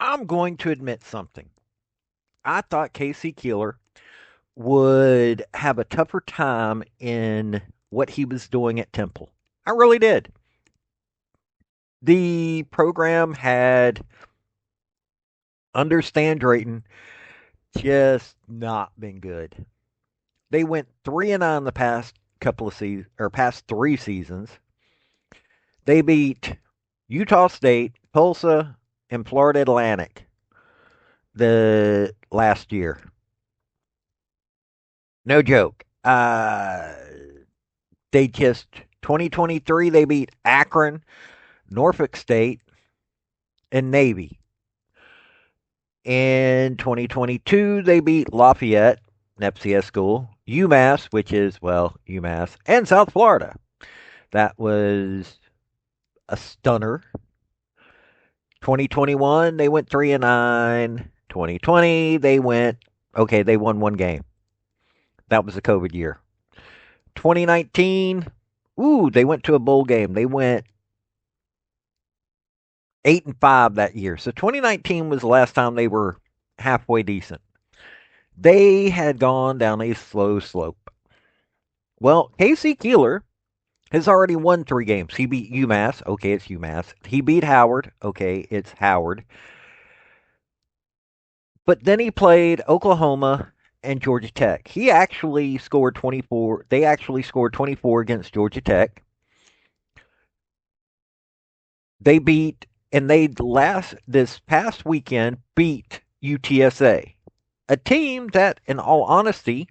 I'm going to admit something. I thought KC Keeler would have a tougher time in what he was doing at Temple. I really did. The program had, under Stan Drayton, just not been good. They went 3-9 the past couple of seasons, or past 3 seasons. They beat Utah State, Tulsa, and Florida Atlantic the last year. No joke. They just 2023 they beat Akron, Norfolk State, and Navy. In 2022 they beat Lafayette, an FCS school, UMass, which is UMass, and South Florida. That was a stunner. 2021 they went 3-9. 2020 they went okay. They won one game. That was the COVID year. 2019, they went to a bowl game. They went 8-5 that year. So 2019 was the last time they were halfway decent. They had gone down a slow slope. Well, KC Keeler has already won 3 games. He beat UMass. Okay, it's UMass. He beat Howard. Okay, it's Howard. But then he played Oklahoma and Georgia Tech. He actually scored 24. They actually scored 24 against Georgia Tech. They beat, and this past weekend beat UTSA, a team that, in all honesty,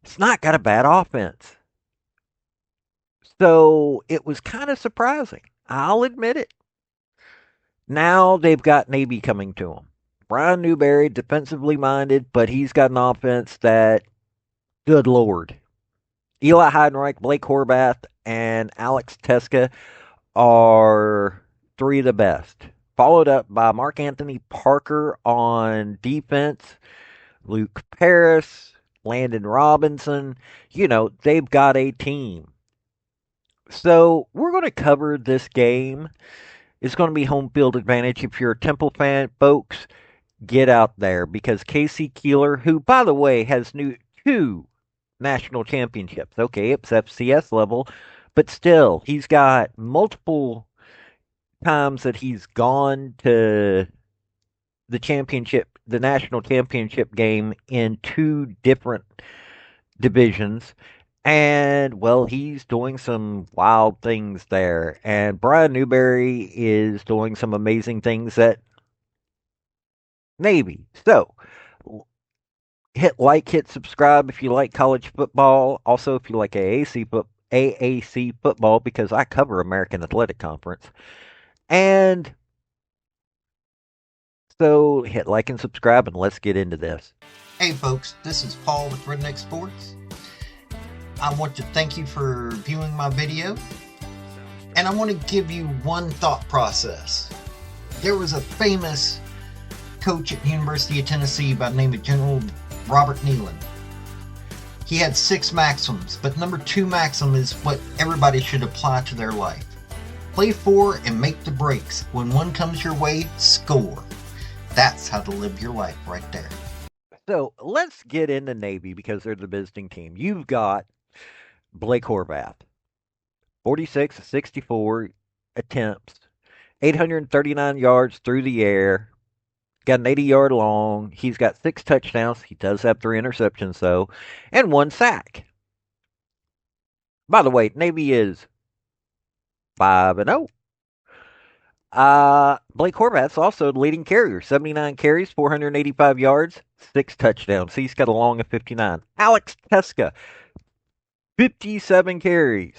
it's not got a bad offense. So it was kind of surprising. I'll admit it. Now they've got Navy coming to them. Brian Newberry, defensively minded, but he's got an offense that, good Lord. Eli Heidenreich, Blake Horvath, and Alex Teska are 3 of the best. Followed up by Mark Anthony Parker on defense, Luke Paris, Landon Robinson. They've got a team. So we're going to cover this game. It's going to be home field advantage. If you're a Temple fan, folks, get out there because KC Keeler, who, by the way, has 2 national championships. Okay, it's FCS level, but still, he's got multiple times that he's gone to the national championship game in 2 different divisions. And, he's doing some wild things there. And Brian Newberry is doing some amazing things at Navy. So, hit subscribe if you like college football. Also, if you like AAC football, because I cover American Athletic Conference. And so, hit like and subscribe, and let's get into this. Hey folks, this is Paul with Redneck Sports. I want to thank you for viewing my video, and I want to give you one thought process. There was a famous coach at the University of Tennessee by the name of General Robert Neyland. He had 6 maxims, but number 2 maxim is what everybody should apply to their life. Play for and make the breaks. When one comes your way, score. That's how to live your life right there. So let's get into Navy because they're the visiting team. You've got Blake Horvath, 46 64 attempts, 839 yards through the air, got an 80-yard long. He's got 6 touchdowns. He does have 3 interceptions, though, and 1 sack. By the way, Navy is 5-0. Blake Horvath's also the leading carrier, 79 carries, 485 yards, 6 touchdowns. He's got a long of 59. Alex Teska, 57 carries,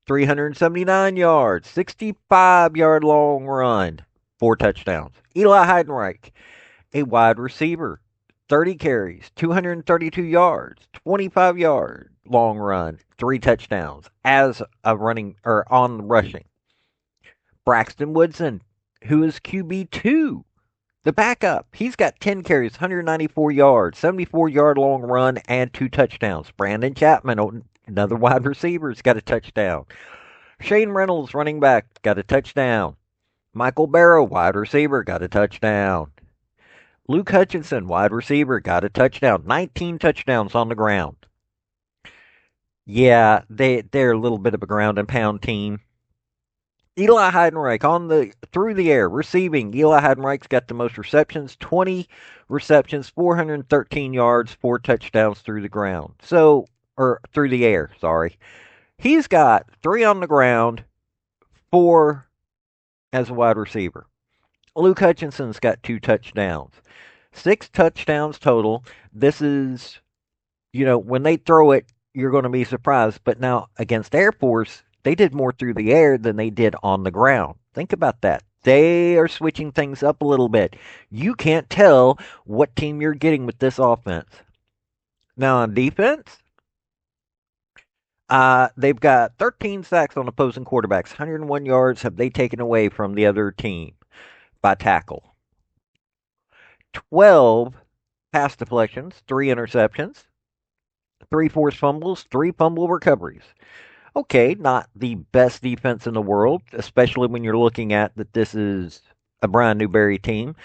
379 yards, 65-yard long run, 4 touchdowns. Eli Heidenreich, a wide receiver, 30 carries, 232 yards, 25-yard long run, 3 touchdowns as a on rushing. Braxton Woodson, who is QB2, the backup. He's got 10 carries, 194 yards, 74-yard long run, and 2 touchdowns. Brandon Chapman, another wide receiver, has got a touchdown. Shane Reynolds, running back, got a touchdown. Michael Barrow, wide receiver, got a touchdown. Luke Hutchinson, wide receiver, got a touchdown. 19 touchdowns on the ground. Yeah, they're a little bit of a ground and pound team. Eli Heidenreich on the through the air receiving. Eli Heidenreich's got the most receptions, 20 receptions, 413 yards, 4 touchdowns through the ground. So or through the air, sorry. He's got 3 on the ground, 4 as a wide receiver. Luke Hutchinson's got 2 touchdowns. 6 touchdowns total. This is, when they throw it, you're going to be surprised. But now against Air Force, they did more through the air than they did on the ground. Think about that. They are switching things up a little bit. You can't tell what team you're getting with this offense. Now on defense, they've got 13 sacks on opposing quarterbacks. 101 yards have they taken away from the other team by tackle. 12 pass deflections, 3 interceptions, 3 forced fumbles, 3 fumble recoveries. Okay, not the best defense in the world, especially when you're looking at that this is a Brian Newberry team.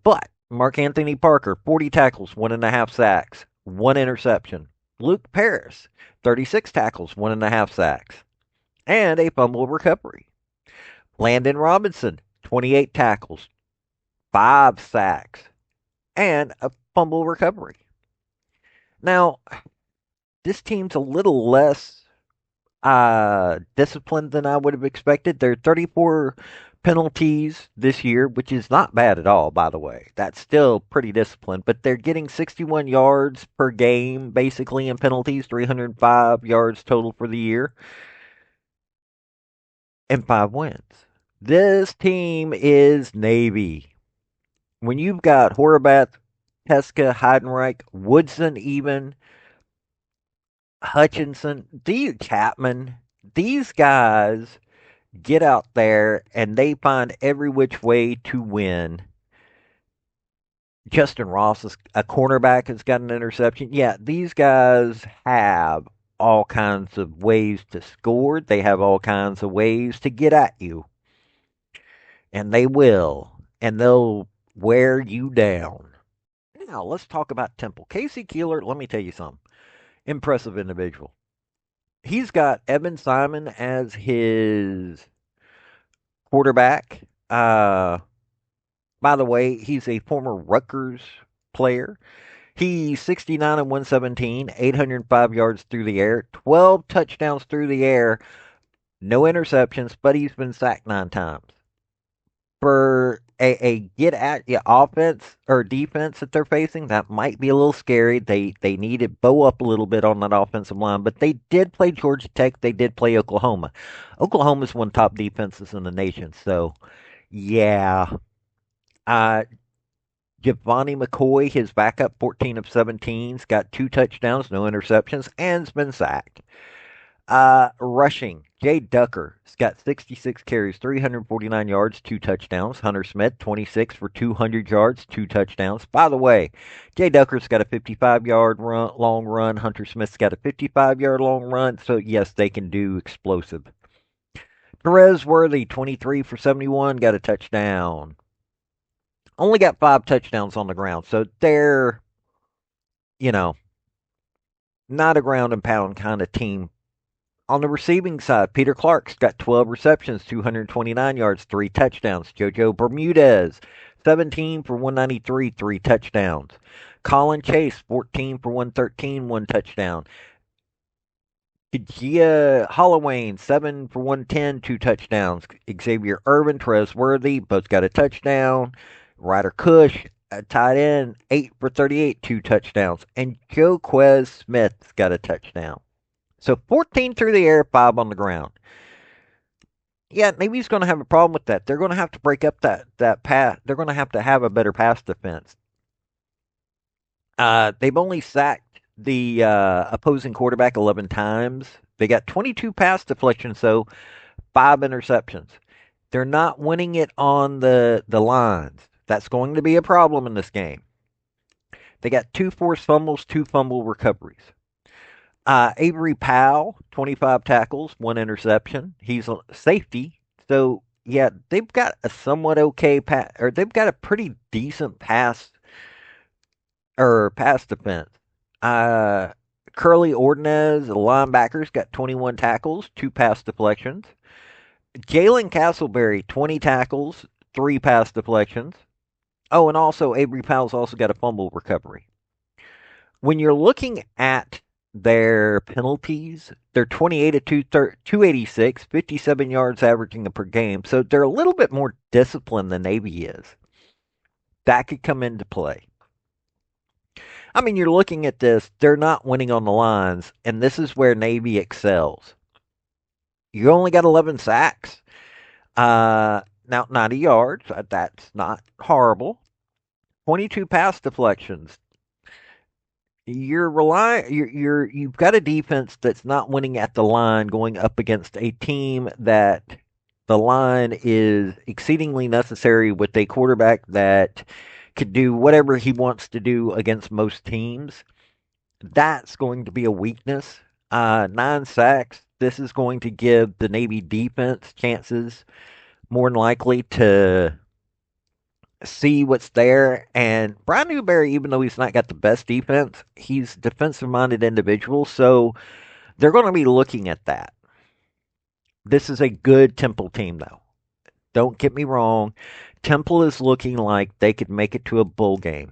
But Mark Anthony Parker, 40 tackles, 1.5 sacks, 1 interception. Luke Paris, 36 tackles, 1.5 sacks, and a fumble recovery. Landon Robinson, 28 tackles, 5 sacks, and a fumble recovery. Now, this team's a little less disciplined than I would have expected. There are 34 penalties this year, which is not bad at all, by the way. That's still pretty disciplined, but they're getting 61 yards per game, basically, in penalties, 305 yards total for the year, and 5 wins. This team is Navy. When you've got Horvath, Teska, Heidenreich, Woodson, even Hutchinson, Chapman, these guys get out there and they find every which way to win. Justin Ross, is a cornerback, has got an interception. Yeah, these guys have all kinds of ways to score. They have all kinds of ways to get at you. And they will. And they'll wear you down. Now, let's talk about Temple. KC Keeler, let me tell you something. Impressive individual. He's got Evan Simon as his quarterback. By the way, he's a former Rutgers player. He's 69 and 117, 805 yards through the air, 12 touchdowns through the air, no interceptions, but he's been sacked 9 times. For a get at you offense or defense that they're facing, that might be a little scary. They need to bow up a little bit on that offensive line, but they did play Georgia Tech. They did play Oklahoma. Oklahoma's one of the top defenses in the nation, so yeah. Uh, Giovanni McCoy, his backup, 14 of 17, 's got 2 touchdowns, no interceptions, and's been sacked. Rushing, Jay Ducker's got 66 carries, 349 yards, 2 touchdowns. Hunter Smith, 26 for 200 yards, 2 touchdowns. By the way, Jay Ducker's got a 55-yard long run. Hunter Smith's got a 55-yard long run. So, yes, they can do explosive. Perez Worthy, 23 for 71, got a touchdown. Only got 5 touchdowns on the ground. So they're, you know, not a ground and pound kind of team. On the receiving side, Peter Clark's got 12 receptions, 229 yards, 3 touchdowns. JoJo Bermudez, 17 for 193, 3 touchdowns. Colin Chase, 14 for 113, 1 touchdown. Gia Holloway, 7 for 110, 2 touchdowns. Xavier Irvin, Trez Worthy, both got a touchdown. Ryder Cush, a tight end, 8 for 38, 2 touchdowns. And Joe Quez Smith's got a touchdown. So 14 through the air, 5 on the ground. Yeah, Navy's going to have a problem with that. They're going to have to break up that pass. They're going to have a better pass defense. They've only sacked the opposing quarterback 11 times. They got 22 pass deflections, so 5 interceptions. They're not winning it on the lines. That's going to be a problem in this game. They got 2 forced fumbles, 2 fumble recoveries. Avery Powell, 25 tackles, 1 interception. He's a safety, so yeah, they've got a somewhat okay pass, or they've got a pretty decent pass defense. Uh, Curly Ordonez, the linebacker's got 21 tackles, 2 pass deflections. Jalen Castleberry, 20 tackles, 3 pass deflections. Oh, and also Avery Powell's also got a fumble recovery. When you're looking at their penalties, they're 28 to 286, 57 yards averaging per game. So they're a little bit more disciplined than Navy is. That could come into play. I mean, you're looking at this, they're not winning on the lines, and this is where Navy excels. You only got 11 sacks. Now, 90 yards, that's not horrible. 22 pass deflections. You've got a defense that's not winning at the line going up against a team that the line is exceedingly necessary with a quarterback that could do whatever he wants to do against most teams. That's going to be a weakness. 9 sacks. This is going to give the Navy defense chances more than likely to see what's there. And Brian Newberry, even though he's not got the best defense, he's a defensive minded individual. So they're going to be looking at that. This is a good Temple team, though. Don't get me wrong. Temple is looking like they could make it to a bowl game.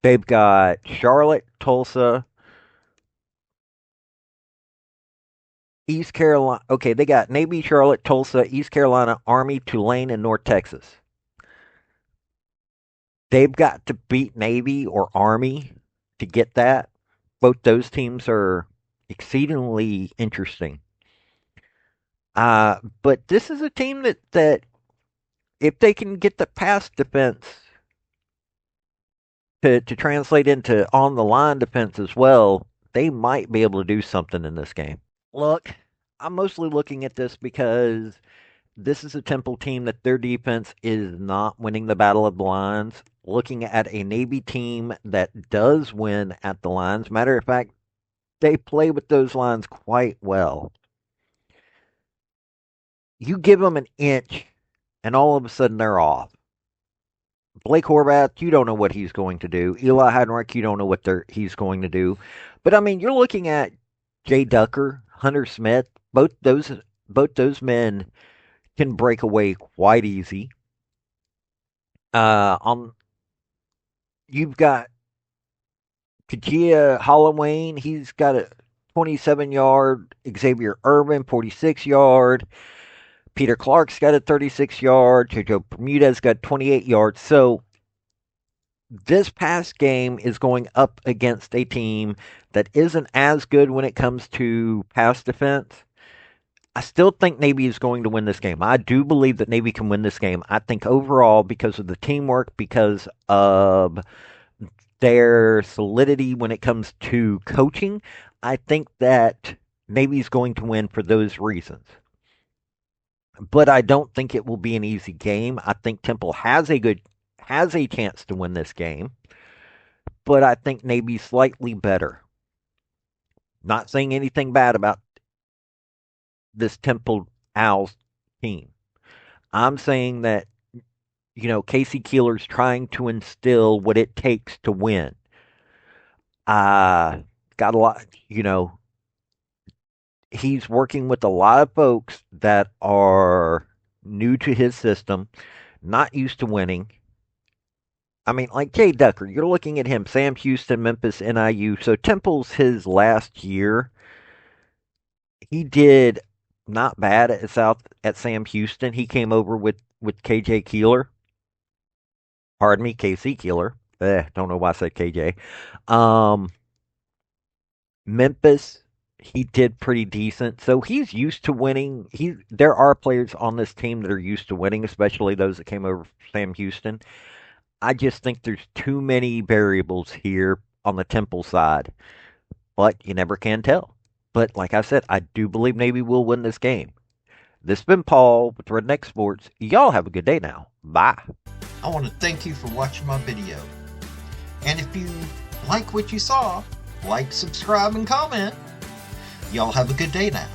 They've got Charlotte, Tulsa, East Carolina. Okay, they got Navy, Charlotte, Tulsa, East Carolina, Army, Tulane, and North Texas. They've got to beat Navy or Army to get that. Both those teams are exceedingly interesting. But this is a team that if they can get the pass defense to translate into on the line defense as well, they might be able to do something in this game. Look, I'm mostly looking at this because this is a Temple team that their defense is not winning the battle of the lines. Looking at a Navy team that does win at the lines. Matter of fact, they play with those lines quite well. You give them an inch, and all of a sudden they're off. Blake Horvath, you don't know what he's going to do. Eli Heidenreich, you don't know what he's going to do. But I mean, you're looking at Jay Ducker, Hunter Smith. Both those men can break away quite easy. You've got Kajia Hollowayne. He's got a 27-yard. Xavier Irvin, 46-yard. Peter Clark's got a 36-yard. Jojo Bermudez got 28 yards. So this past game is going up against a team that isn't as good when it comes to pass defense. I still think Navy is going to win this game. I do believe that Navy can win this game. I think overall, because of the teamwork, because of their solidity when it comes to coaching, I think that Navy is going to win for those reasons. But I don't think it will be an easy game. I think Temple has a chance to win this game, but I think Navy's slightly better. Not saying anything bad about this Temple Owls team. I'm saying that, KC Keeler's trying to instill what it takes to win. Got a lot, he's working with a lot of folks that are new to his system, not used to winning. I mean, like Jay Ducker, you're looking at him, Sam Houston, Memphis, NIU. So Temple's his last year. He did not bad at Sam Houston. He came over with KJ Keeler. Pardon me, KC Keeler. Don't know why I said KJ. Memphis, he did pretty decent. So he's used to winning. There are players on this team that are used to winning, especially those that came over from Sam Houston. I just think there's too many variables here on the Temple side. But you never can tell. But like I said, I do believe Navy will win this game. This has been Paul with Redneck Sports. Y'all have a good day now. Bye. I want to thank you for watching my video. And if you like what you saw, like, subscribe, and comment. Y'all have a good day now.